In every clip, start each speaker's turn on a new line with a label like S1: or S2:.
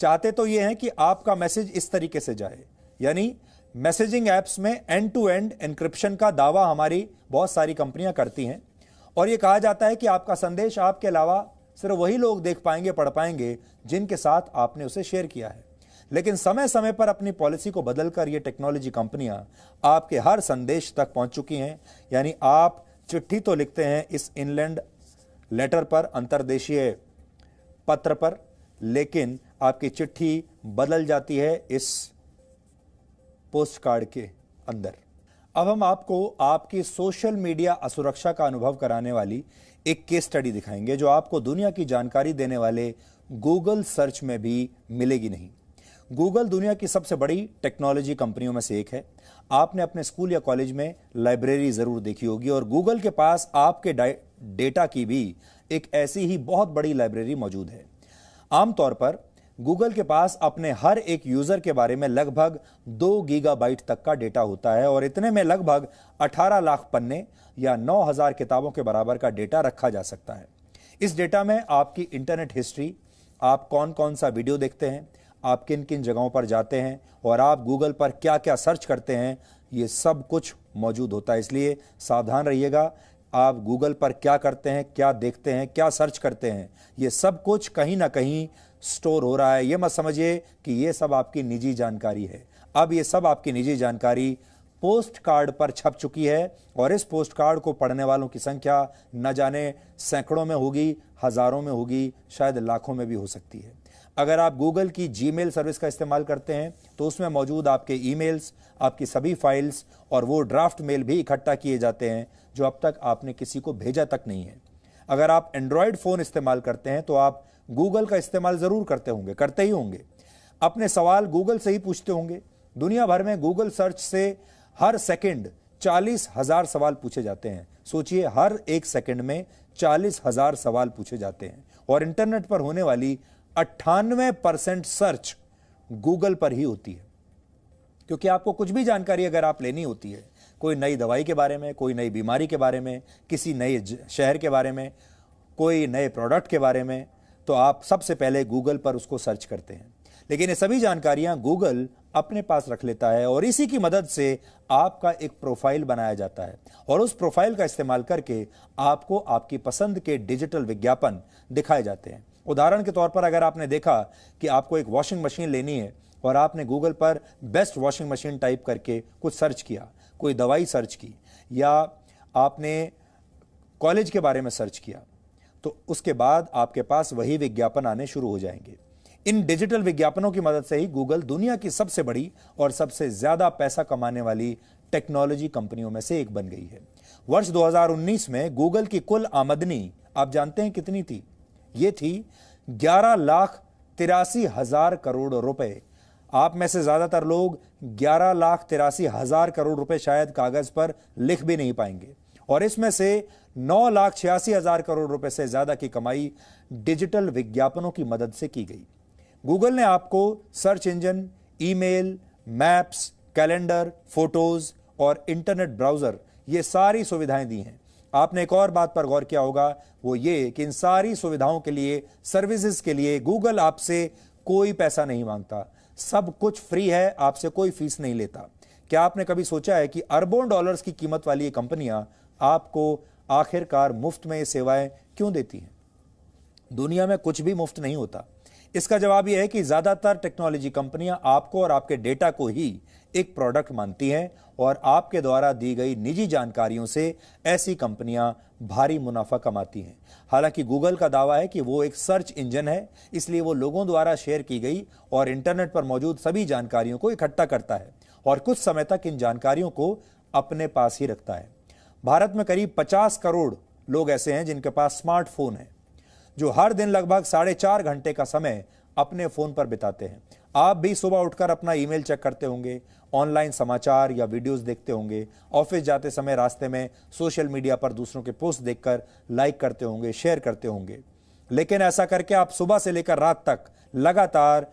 S1: चाहते तो ये हैं कि आपका मैसेज इस तरीके से जाए, यानी मैसेजिंग ऐप्स में एंड टू एंड एन्क्रिप्शन का दावा हमारी बहुत सारी कंपनियां करती हैं और यह कहा जाता है कि आपका संदेश आपके अलावा सिर्फ वही लोग देख पाएंगे, पढ़ पाएंगे जिनके साथ आपने उसे शेयर किया है। लेकिन समय समय पर अपनी पॉलिसी को बदलकर ये टेक्नोलॉजी कंपनियां आपके हर संदेश तक पहुंच चुकी हैं। यानी आप चिट्ठी तो लिखते हैं इस इनलैंड लेटर पर, अंतर्देशीय पत्र पर, लेकिन आपकी चिट्ठी बदल जाती है इस पोस्ट कार्ड के अंदर। अब हम आपको आपकी सोशल मीडिया असुरक्षा का अनुभव कराने वाली एक केस स्टडी दिखाएंगे जो आपको दुनिया की जानकारी देने वाले गूगल सर्च में भी मिलेगी नहीं। गूगल दुनिया की सबसे बड़ी टेक्नोलॉजी कंपनियों में से एक है। आपने अपने स्कूल या कॉलेज में लाइब्रेरी जरूर देखी होगी और गूगल के पास आपके डेटा की भी एक ऐसी ही बहुत बड़ी लाइब्रेरी मौजूद है। आमतौर पर गूगल के पास अपने हर एक यूजर के बारे में लगभग 2 गीगाबाइट तक का डेटा होता है और इतने में लगभग 18 लाख पन्ने या 9000 किताबों के बराबर का डेटा रखा जा सकता है। इस डेटा में आपकी इंटरनेट हिस्ट्री, आप कौन कौन सा वीडियो देखते हैं, आप किन किन जगहों पर जाते हैं और आप गूगल पर क्या क्या सर्च करते हैं, ये सब कुछ मौजूद होता है। इसलिए सावधान रहिएगा। आप गूगल पर क्या करते हैं, क्या देखते हैं, क्या सर्च करते हैं, ये सब कुछ कहीं ना कहीं स्टोर हो रहा है। ये मत समझिए कि ये सब आपकी निजी जानकारी है। अब ये सब आपकी निजी जानकारी पोस्ट कार्ड पर छप चुकी है और इस पोस्ट कार्ड को पढ़ने वालों की संख्या न जाने सैकड़ों में होगी, हजारों में होगी, शायद लाखों में भी हो सकती है। अगर आप गूगल की जीमेल सर्विस का इस्तेमाल करते हैं तो उसमें मौजूद आपके ईमेल्स, आपकी सभी फाइल्स और वो ड्राफ्ट मेल भी इकट्ठा किए जाते हैं जो अब तक आपने किसी को भेजा तक नहीं है। अगर आप एंड्रॉयड फोन इस्तेमाल करते हैं तो आप गूगल का इस्तेमाल जरूर करते ही होंगे। अपने सवाल गूगल से ही पूछते होंगे। दुनिया भर में गूगल सर्च से हर सेकंड 40,000 सवाल पूछे जाते हैं। सोचिए, हर एक सेकंड में 40,000 सवाल पूछे जाते हैं और इंटरनेट पर होने वाली 98% सर्च गूगल पर ही होती है। क्योंकि आपको कुछ भी जानकारी अगर आप लेनी होती है, कोई नई दवाई के बारे में, कोई नई बीमारी के बारे में, किसी नए शहर के बारे में, कोई नए प्रोडक्ट के बारे में, तो आप सबसे पहले गूगल पर उसको सर्च करते हैं। लेकिन ये सभी जानकारियां गूगल अपने पास रख लेता है और इसी की मदद से आपका एक प्रोफाइल बनाया जाता है और उस प्रोफाइल का इस्तेमाल करके आपको आपकी पसंद के डिजिटल विज्ञापन दिखाए जाते हैं। उदाहरण के तौर पर अगर आपने देखा कि आपको एक वॉशिंग मशीन लेनी है और आपने गूगल पर बेस्ट वॉशिंग मशीन टाइप करके कुछ सर्च किया, कोई दवाई सर्च की या आपने कॉलेज के बारे में सर्च किया, तो उसके बाद आपके पास वही विज्ञापन आने शुरू हो जाएंगे। इन डिजिटल विज्ञापनों की मदद से ही गूगल दुनिया की सबसे बड़ी और सबसे ज्यादा पैसा कमाने वाली टेक्नोलॉजी कंपनियों में से एक बन गई है। वर्ष 2019 में गूगल की कुल आमदनी आप जानते हैं कितनी थी? ये थी 11,83,000 करोड़ रुपए। आप में से ज्यादातर लोग 11,83,000 करोड़ रुपए शायद कागज पर लिख भी नहीं पाएंगे और इसमें से 9,86,000 करोड़ रुपए से ज्यादा की कमाई डिजिटल विज्ञापनों की मदद से की गई। गूगल ने आपको search engine, email, maps, calendar, photos और इंटरनेट ब्राउजर, ये सारी सुविधाएं दी हैं। आपने एक और बात पर गौर किया होगा, वो ये कि इन सारी सुविधाओं के लिए, सर्विसेज के लिए गूगल आपसे कोई पैसा नहीं मांगता। सब कुछ फ्री है, आपसे कोई फीस नहीं लेता। क्या आपने कभी सोचा है कि अरबों डॉलर्स की कीमत वाली ये कंपनियां आपको आखिरकार मुफ्त में ये सेवाएं क्यों देती हैं? दुनिया में कुछ भी मुफ्त नहीं होता। इसका जवाब यह है कि ज्यादातर टेक्नोलॉजी कंपनियां आपको और आपके डेटा को ही एक प्रोडक्ट मानती हैं और आपके द्वारा दी गई निजी जानकारियों से ऐसी कंपनियां भारी मुनाफा कमाती हैं। हालांकि गूगल का दावा है कि वो एक सर्च इंजन है, इसलिए वो लोगों द्वारा शेयर की गई और इंटरनेट पर मौजूद सभी जानकारियों को इकट्ठा करता है और कुछ समय तक इन जानकारियों को अपने पास ही रखता है। भारत में करीब 50 करोड़ लोग ऐसे हैं जिनके पास स्मार्टफोन है, जो हर दिन लगभग 4.5 घंटे का समय अपने फोन पर बिताते हैं। आप भी सुबह उठकर अपना ईमेल चेक करते होंगे, ऑनलाइन समाचार या वीडियोस देखते होंगे, ऑफिस जाते समय रास्ते में सोशल मीडिया पर दूसरों के पोस्ट देखकर लाइक करते होंगे, शेयर करते होंगे। लेकिन ऐसा करके आप सुबह से लेकर रात तक लगातार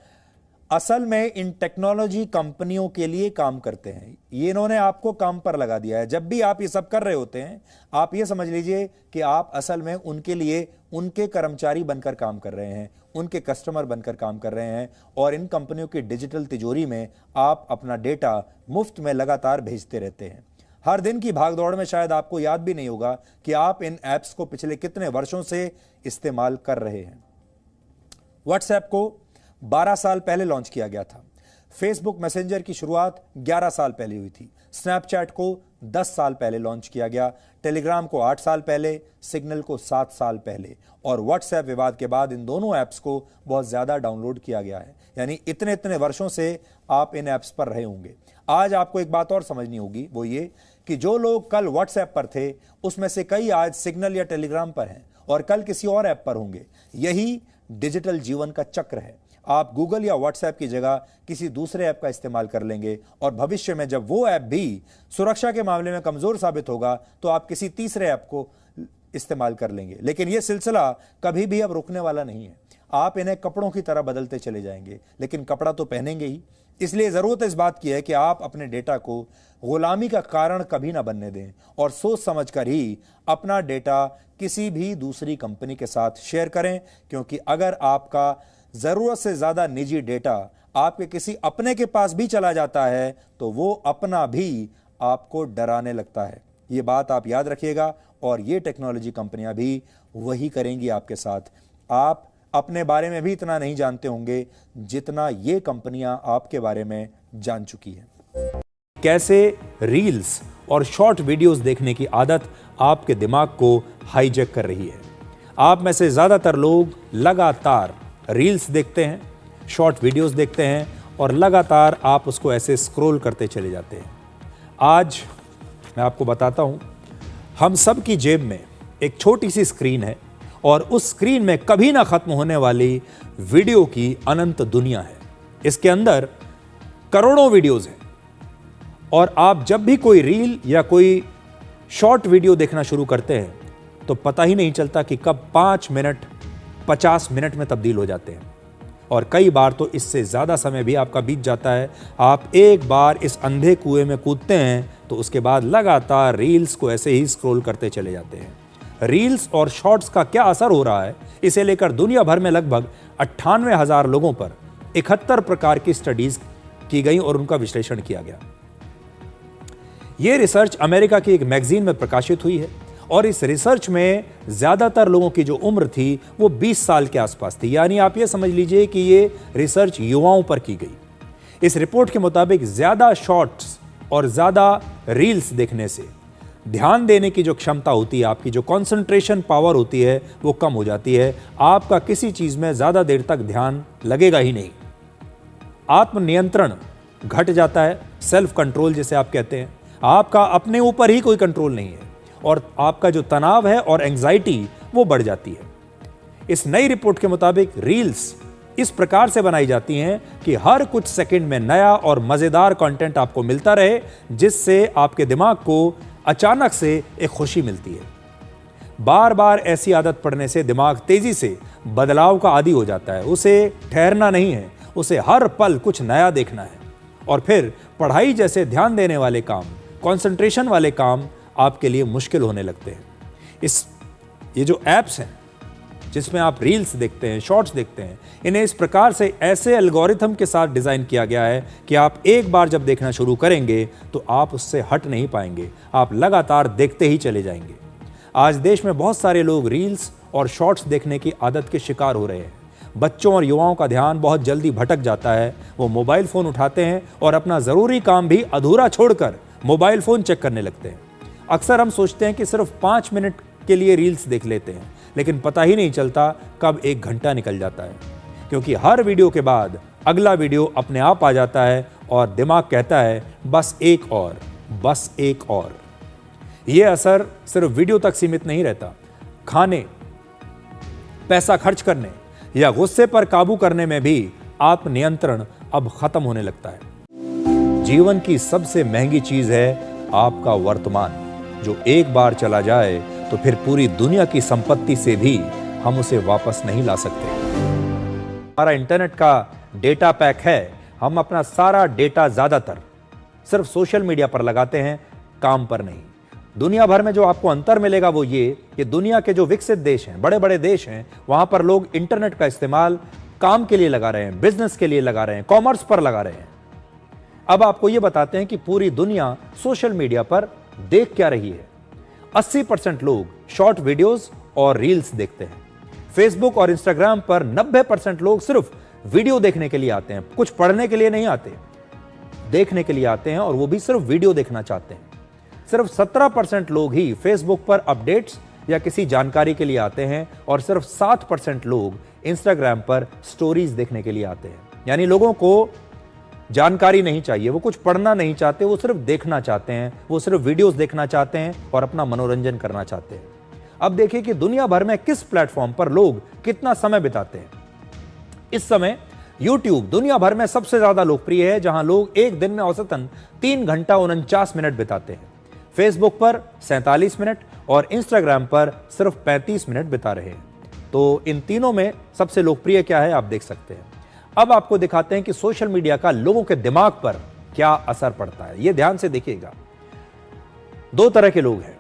S1: असल में इन टेक्नोलॉजी कंपनियों के लिए काम करते हैं। ये इन्होंने आपको काम पर लगा दिया है। जब भी आप ये सब कर रहे होते हैं, आप ये समझ लीजिए कि आप असल में उनके लिए उनके कर्मचारी बनकर काम कर रहे हैं, उनके कस्टमर बनकर काम कर रहे हैं, और इन कंपनियों की डिजिटल तिजोरी में आप अपना डेटा मुफ्त में लगातार भेजते रहते हैं। हर दिन की भागदौड़ में शायद आपको याद भी नहीं होगा कि आप इन ऐप्स को पिछले कितने वर्षों से इस्तेमाल कर रहे हैं। व्हाट्सएप को 12 साल पहले लॉन्च किया गया था। फेसबुक मैसेंजर की शुरुआत 11 साल पहले हुई थी। स्नैपचैट को 10 साल पहले लॉन्च किया गया। टेलीग्राम को 8 साल पहले, सिग्नल को 7 साल पहले, और व्हाट्सएप विवाद के बाद इन दोनों ऐप्स को बहुत ज्यादा डाउनलोड किया गया है। यानी इतने इतने वर्षों से आप इन ऐप्स पर रहे होंगे। आज आपको एक बात और समझनी होगी, वो ये कि जो लोग कल व्हाट्सएप पर थे उसमें से कई आज सिग्नल या टेलीग्राम पर हैं और कल किसी और ऐप पर होंगे। यही डिजिटल जीवन का चक्र है। आप गूगल या व्हाट्सएप की जगह किसी दूसरे ऐप का इस्तेमाल कर लेंगे, और भविष्य में जब वो ऐप भी सुरक्षा के मामले में कमजोर साबित होगा तो आप किसी तीसरे ऐप को इस्तेमाल कर लेंगे। लेकिन यह सिलसिला कभी भी अब रुकने वाला नहीं है। आप इन्हें कपड़ों की तरह बदलते चले जाएंगे, लेकिन कपड़ा तो पहनेंगे ही। इसलिए जरूरत इस बात की है कि आप अपने डेटा को गुलामी का कारण कभी ना बनने दें, और सोच समझकर ही अपना डेटा किसी भी दूसरी कंपनी के साथ शेयर करें, क्योंकि अगर आपका जरूरत से ज्यादा निजी डेटा आपके किसी अपने के पास भी चला जाता है तो वो अपना भी आपको डराने लगता है। ये बात आप याद रखिएगा, और ये टेक्नोलॉजी कंपनियां भी वही करेंगी आपके साथ। आप अपने बारे में भी इतना नहीं जानते होंगे जितना ये कंपनियां आपके बारे में जान चुकी हैं। कैसे रील्स और शॉर्ट वीडियोस देखने की आदत आपके दिमाग को हाईजैक कर रही है। आप में से ज्यादातर लोग लगातार रील्स देखते हैं, शॉर्ट वीडियोस देखते हैं, और लगातार आप उसको ऐसे स्क्रॉल करते चले जाते हैं। आज मैं आपको बताता हूं, हम सब की जेब में एक छोटी सी स्क्रीन है, और उस स्क्रीन में कभी ना खत्म होने वाली वीडियो की अनंत दुनिया है। इसके अंदर करोड़ों वीडियोस हैं, और आप जब भी कोई रील या कोई शॉर्ट वीडियो देखना शुरू करते हैं तो पता ही नहीं चलता कि कब 5 मिनट 50 मिनट में तब्दील हो जाते हैं, और कई बार तो इससे ज़्यादा समय भी आपका बीत जाता है। आप एक बार इस अंधे कुएं में कूदते हैं तो उसके बाद लगातार रील्स को ऐसे ही स्क्रॉल करते चले जाते हैं। रील्स और शॉर्ट्स का क्या असर हो रहा है, इसे लेकर दुनिया भर में लगभग 98,000 लोगों पर 71 प्रकार की स्टडीज की गई और उनका विश्लेषण किया गया। यह रिसर्च अमेरिका की एक मैगजीन में प्रकाशित हुई है, और इस रिसर्च में ज्यादातर लोगों की जो उम्र थी वो 20 साल के आसपास थी। यानी आप ये समझ लीजिए कि ये रिसर्च युवाओं पर की गई। इस रिपोर्ट के मुताबिक ज्यादा शॉर्ट्स और ज्यादा रील्स देखने से ध्यान देने की जो क्षमता होती है, आपकी जो कंसंट्रेशन पावर होती है, वो कम हो जाती है। आपका किसी चीज में ज्यादा देर तक ध्यान लगेगा ही नहीं। आत्मनियंत्रण घट जाता है, सेल्फ कंट्रोल जिसे आप कहते हैं। आपका अपने ऊपर ही कोई कंट्रोल नहीं है, और आपका जो तनाव है और एंजाइटी वो बढ़ जाती है। इस नई रिपोर्ट के मुताबिक रील्स इस प्रकार से बनाई जाती हैं कि हर कुछ सेकंड में नया और मजेदार कंटेंट आपको मिलता रहे, जिससे आपके दिमाग को अचानक से एक खुशी मिलती है। बार बार ऐसी आदत पड़ने से दिमाग तेजी से बदलाव का आदी हो जाता है। उसे ठहरना नहीं है, उसे हर पल कुछ नया देखना है। और फिर पढ़ाई जैसे ध्यान देने वाले काम, कंसंट्रेशन वाले काम आपके लिए मुश्किल होने लगते हैं। ये जो ऐप्स हैं जिसमें आप रील्स देखते हैं, शॉर्ट्स देखते हैं, इन्हें इस प्रकार से ऐसे एल्गोरिथम के साथ डिज़ाइन किया गया है कि आप एक बार जब देखना शुरू करेंगे तो आप उससे हट नहीं पाएंगे। आप लगातार देखते ही चले जाएंगे। आज देश में बहुत सारे लोग रील्स और शॉर्ट्स देखने की आदत के शिकार हो रहे हैं। बच्चों और युवाओं का ध्यान बहुत जल्दी भटक जाता है। वो मोबाइल फ़ोन उठाते हैं और अपना ज़रूरी काम भी अधूरा छोड़कर मोबाइल फ़ोन चेक करने लगते हैं। अक्सर हम सोचते हैं कि सिर्फ 5 मिनट के लिए रील्स देख लेते हैं, लेकिन पता ही नहीं चलता कब 1 घंटा निकल जाता है, क्योंकि हर वीडियो के बाद अगला वीडियो अपने आप आ जाता है और दिमाग कहता है बस एक और, बस एक और। यह असर सिर्फ वीडियो तक सीमित नहीं रहता। खाने, पैसा खर्च करने या गुस्से पर काबू करने में भी आत्मनियंत्रण अब खत्म होने लगता है। जीवन की सबसे महंगी चीज है आपका वर्तमान, जो एक बार चला जाए तो फिर पूरी दुनिया की संपत्ति से भी हम उसे वापस नहीं ला सकते। हमारा इंटरनेट का डेटा पैक है, हम अपना सारा डेटा ज्यादातर सिर्फ सोशल मीडिया पर लगाते हैं, काम पर नहीं। दुनिया भर में जो आपको अंतर मिलेगा वो ये कि दुनिया के जो विकसित देश हैं, बड़े बड़े देश हैं, वहां पर लोग इंटरनेट का इस्तेमाल काम के लिए लगा रहे हैं, बिजनेस के लिए लगा रहे हैं, कॉमर्स पर लगा रहे हैं। अब आपको ये बताते हैं कि पूरी दुनिया सोशल मीडिया पर देख क्या रही है। 80% लोग शॉर्ट वीडियोस और रील्स देखते हैं। फेसबुक और इंस्टाग्राम पर 90% लोग सिर्फ वीडियो देखने के लिए आते हैं, कुछ पढ़ने के लिए नहीं आते, देखने के लिए आते हैं, और वो भी सिर्फ वीडियो देखना चाहते हैं। सिर्फ 17% लोग ही फेसबुक पर अपडेट्स या किसी जानकारी के लिए आते हैं, और सिर्फ 7% लोग इंस्टाग्राम पर स्टोरीज देखने के लिए आते हैं। यानी लोगों को जानकारी नहीं चाहिए, वो कुछ पढ़ना नहीं चाहते, वो सिर्फ देखना चाहते हैं, वो सिर्फ वीडियोस देखना चाहते हैं और अपना मनोरंजन करना चाहते हैं। अब देखिए कि दुनिया भर में किस प्लेटफॉर्म पर लोग कितना समय बिताते हैं। इस समय YouTube दुनिया भर में सबसे ज्यादा लोकप्रिय है, जहां लोग एक दिन में औसतन 3 घंटा 49 मिनट बिताते हैं। फेसबुक पर 47 मिनट और इंस्टाग्राम पर सिर्फ 35 मिनट बिता रहे हैं। तो इन तीनों में सबसे लोकप्रिय क्या है आप देख सकते हैं। अब आपको दिखाते हैं कि सोशल मीडिया का लोगों के दिमाग पर क्या असर पड़ता है। यह ध्यान से देखिएगा। 2 तरह के लोग हैं।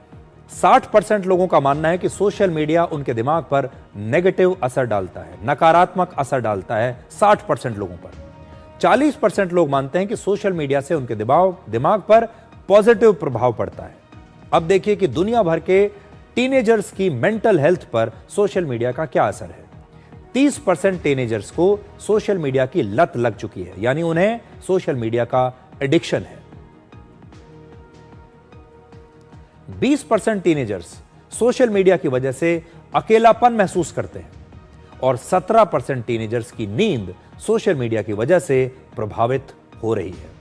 S1: 60% लोगों का मानना है कि सोशल मीडिया उनके दिमाग पर नेगेटिव असर डालता है, नकारात्मक असर डालता है 60% लोगों पर। 40% लोग मानते हैं कि सोशल मीडिया से उनके दिमाग पर पॉजिटिव प्रभाव पड़ता है। अब देखिए कि दुनिया भर के टीनेजर्स की मेंटल हेल्थ पर सोशल मीडिया का क्या असर है। 30% टीनेजर्स को सोशल मीडिया की लत लग चुकी है, यानी उन्हें सोशल मीडिया का एडिक्शन है। 20% टीनेजर्स सोशल मीडिया की वजह से अकेलापन महसूस करते हैं, और 17% टीनेजर्स की नींद सोशल मीडिया की वजह से प्रभावित हो रही है।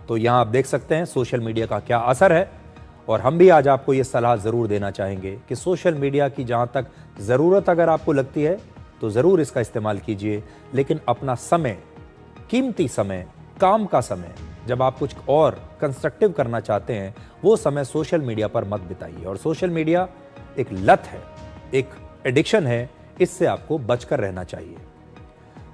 S1: तो यहां आप देख सकते हैं सोशल मीडिया का क्या असर है, और हम भी आज आपको यह सलाह जरूर देना चाहेंगे कि सोशल मीडिया की जहां तक जरूरत अगर आपको लगती है तो जरूर इसका इस्तेमाल कीजिए, लेकिन अपना समय, कीमती समय, काम का समय, जब आप कुछ और कंस्ट्रक्टिव करना चाहते हैं, वो समय सोशल मीडिया पर मत बिताइए। और सोशल मीडिया एक लत है, एक एडिक्शन है, इससे आपको बचकर रहना चाहिए।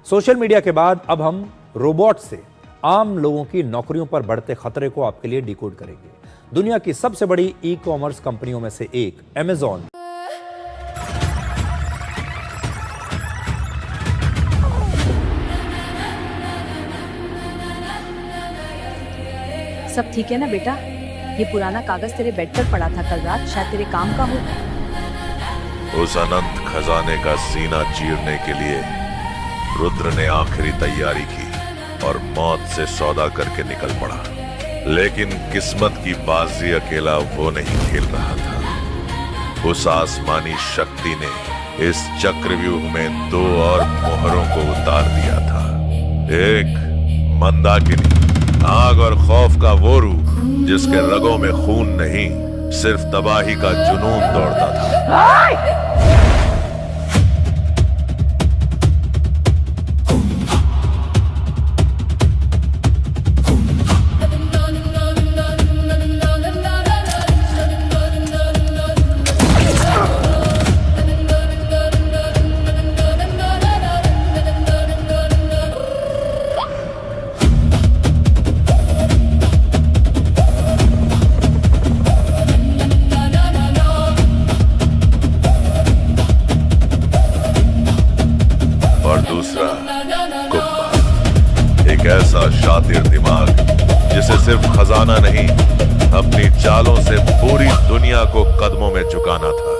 S1: सोशल मीडिया के बाद अब हम रोबोट से आम लोगों की नौकरियों पर बढ़ते खतरे को आपके लिए डिकोड करेंगे। दुनिया की सबसे बड़ी ई-कॉमर्स कंपनियों में से एक अमेज़न
S2: सब ठीक है ना बेटा? ये पुराना कागज तेरे बेड पर पड़ा था कल रात, शायद तेरे काम का हो।
S3: उस अनंत खजाने का सीना चीरने के लिए रुद्र ने आखिरी तैयारी की और मौत से सौदा करके निकल पड़ा। लेकिन किस्मत की बाजी अकेला वो नहीं खेल रहा था। उस आसमानी शक्ति ने इस चक्रव्यूह में 2 और मोहरों को उतार दिया था। एक मंदाकिनी, आग और खौफ का वो रूह जिसके रगों में खून नहीं, सिर्फ तबाही का जुनून दौड़ता था। एक ऐसा शातिर दिमाग जिसे सिर्फ खजाना नहीं, अपनी चालों से पूरी दुनिया को कदमों में झुकाना था।